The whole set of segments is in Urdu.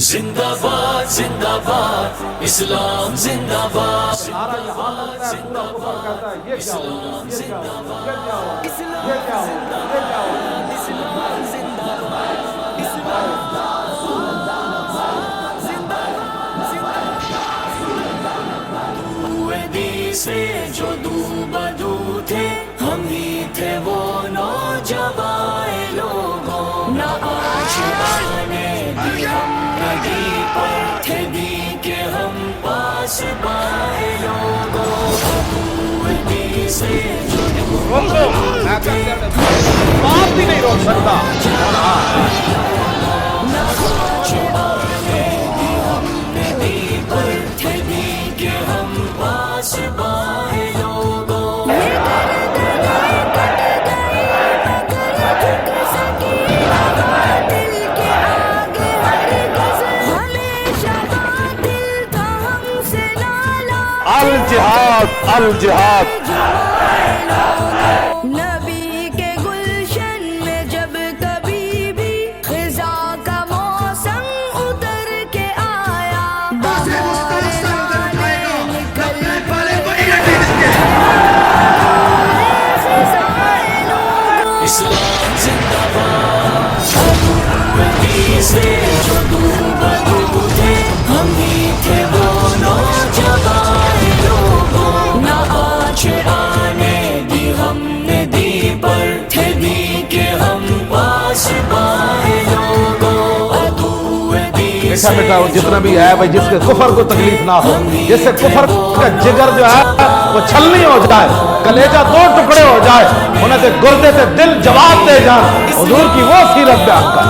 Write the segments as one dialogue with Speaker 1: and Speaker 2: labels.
Speaker 1: زندہ باد زندہ باد اسلام زندہ باد
Speaker 2: نعرہ یہاں لگتا ہے پورا کفر کہتا ہے یہ کیا ہوا یہ کیا ہوا یہ کیا ہوا یہ کیا ہوا
Speaker 1: سے جو دو بدو تھے ہم ہی تھے وہ نوجوان لوگوں نہ آج آنے دی ہم ندی پر تھے دی کہ ہم پاس بائے لوگوں ابودی سے جو دو بدو تھے
Speaker 2: آپ بھی نہیں روک سکتا
Speaker 1: نہ آج آنے دی ہم ندی پر تھے دی کہ ہم پاس بائے لوگوں
Speaker 2: الجہاد الجہاد
Speaker 3: نبی کے گلشن میں جب کبھی بھی خزاں کا موسم اتر کے آیا
Speaker 1: اسلام زندہ باد ابودی سے جو دو بدو تھے ہم ہی تھے وہ نوجوان لوگوں نہ آج آنے دی ہم نے دی پر تھے دی کہ ہم پاس بائے لوگوں ابودی
Speaker 2: بیٹا بیٹا جتنا بھی ہے بھائی جس کے کفر کو تکلیف نہ ہو جس سے کفر کا جگر جو ہے وہ چھلنی ہو جائے کلیجہ دو ٹکڑے ہو جائے انہیں سے گردے سے دل جواب دے جائے حضور کی وہ سیرت بیان کر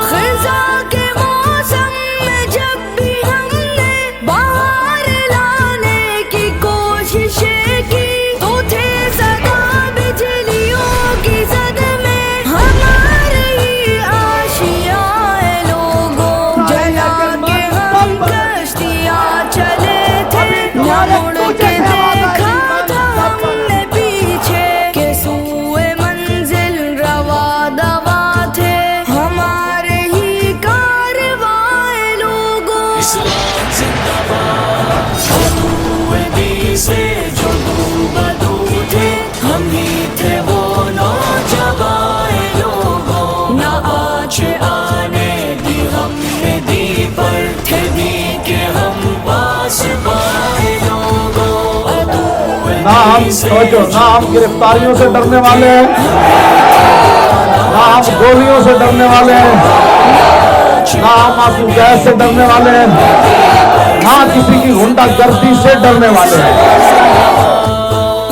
Speaker 3: خزاں کے موسم میں جب بھی ہم نے باہر لانے کی کوششیں کی تو تھے صدا بجلیوں کی زد میں ہمارے ہی آشیائے لوگوں جلا کے ہم کشتیاں چلے تھے نہ مڑ کے دیکھا تھا ہم نے پیچھے کہ سوئے منزل روا دوا تھے ہمارے ہی کارواں لوگوں
Speaker 1: اسلام زندہ باد ابودی سے جو دو بدو تھے ہم ہی تھے وہ نوجوان لوگوں نہ آج آنے دی ہم نے دی پر تھے دی کہ ہم پاس بائے لوگوں
Speaker 2: نہ ہم سوچو نہ ہم گرفتاریوں سے ڈرنے والے ہیں نہ ہم گولیوں سے ڈرنے والے ہیں نہ ہم آنسو گیس سے ڈرنے والے ہیں نہ کسی کی غنڈہ گردی سے ڈرنے والے ہیں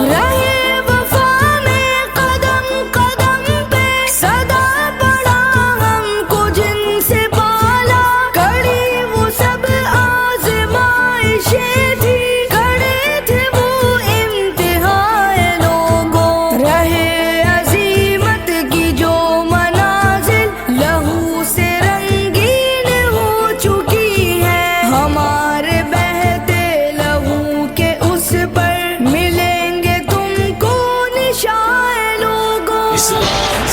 Speaker 3: رہے وفا میں قدم قدم پہ صدا پڑا ہم کو جن سے پالا کڑی وہ سب آزمائشیں تھی کڑے تھے وہ امتحان لوگوں رہے عظیمت کی جو منازل لہو سے رنگین ہو چکی ہے ہمارے بہتے لہو کے اس پر ملیں گے تم کو نشان لوگوں
Speaker 1: اسلام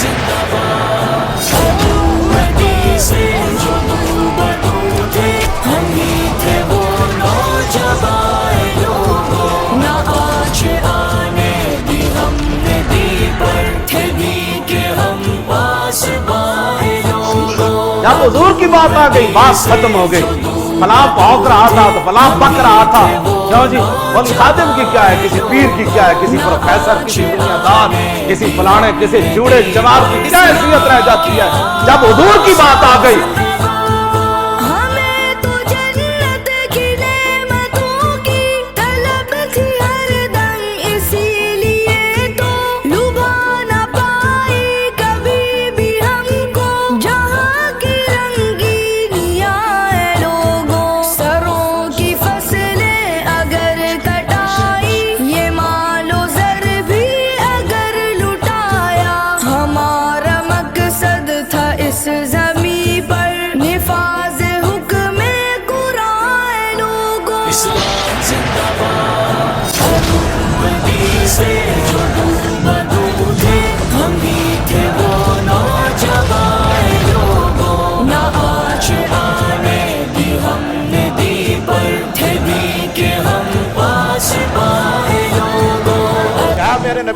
Speaker 1: زندہ باد ابودی سے جو دو بدو تھے ہم ہی تھے وہ نوجوان لوگوں نہ آج آنے دی ہم نے دی پر تھے دی کہ ہم پاس بائے لوگوں
Speaker 2: جب حضور کی بات آ گئی بات ختم ہو گئی فلاں بھونک رہا تھا تو فلاں بک رہا تھا کیوں جی وہ خادم کی کیا ہے کسی پیر کی کیا ہے کسی پروفیسر کسی دنیا دار کسی فلانے کسی جوڑے جواب کی کیا حیثیت رہ جاتی ہے جب حضور کی بات آ گئی
Speaker 3: ہمیں تو جنت کی نعمتوں کی طلب تھی ہر دم اسی لیے تو لبھا نہ پائی کبھی بھی ہم کو جہاں کی رنگینیاں لوگوں سروں کی فصلیں اگر کٹائی یہ مال و زر بھی اگر لٹایا ہمارا مقصد تھا اس زمین پر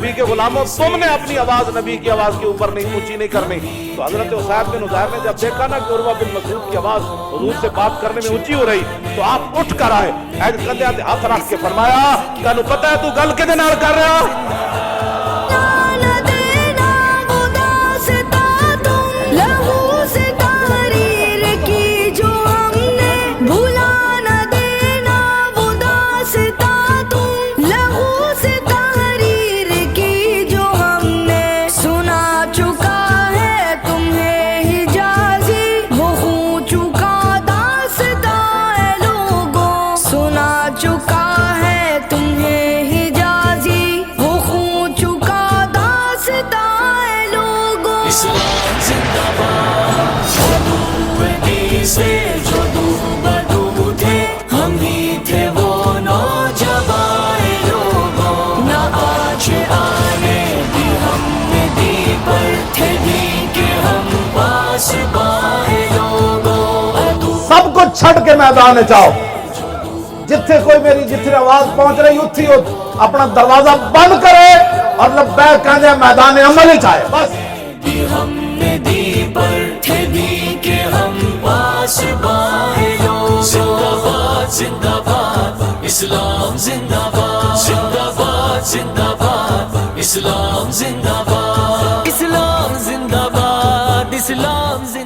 Speaker 2: نبی کے غلاموں تم نے اپنی آواز نبی کی آواز کے اوپر نہیں اونچی نہیں کرنی. تو حضرت اسید بن حضیر نے جب دیکھا نا کہ عروہ بن مسعود کی آواز حضور سے بات کرنے میں اونچی ہو رہی تو آپ اٹھ کر آئے, ایک کندھے تے ہاتھ رکھ کے فرمایا تینوں پتہ ہے تو گل کدے نال کر رہا؟
Speaker 1: اسلام زندہ باد. عدو سے جو دو بدو تھے ہم ہی تھے وہ نوجوان لوگوں. نہ آج آنے دی ہم نے دی پر تھے دی کہ ہم پاس پائے لوگوں.
Speaker 2: سب کچھ چھڑ کے میدان میں جاؤ, جتھے کوئی میری جتھے آواز پہنچ رہی اتھی اپنا دروازہ بند کرے اور لبیک کہنے میدان عمل ہی چاہے. بس
Speaker 1: ہم نے دی پر تھے دی کہ ہم پاس پائے لوگوں. زندہ باد زندہ باد اسلام زندہ باد. زندہ باد زندہ باد اسلام زندہ باد. اسلام زندہ باد. اسلام زندہ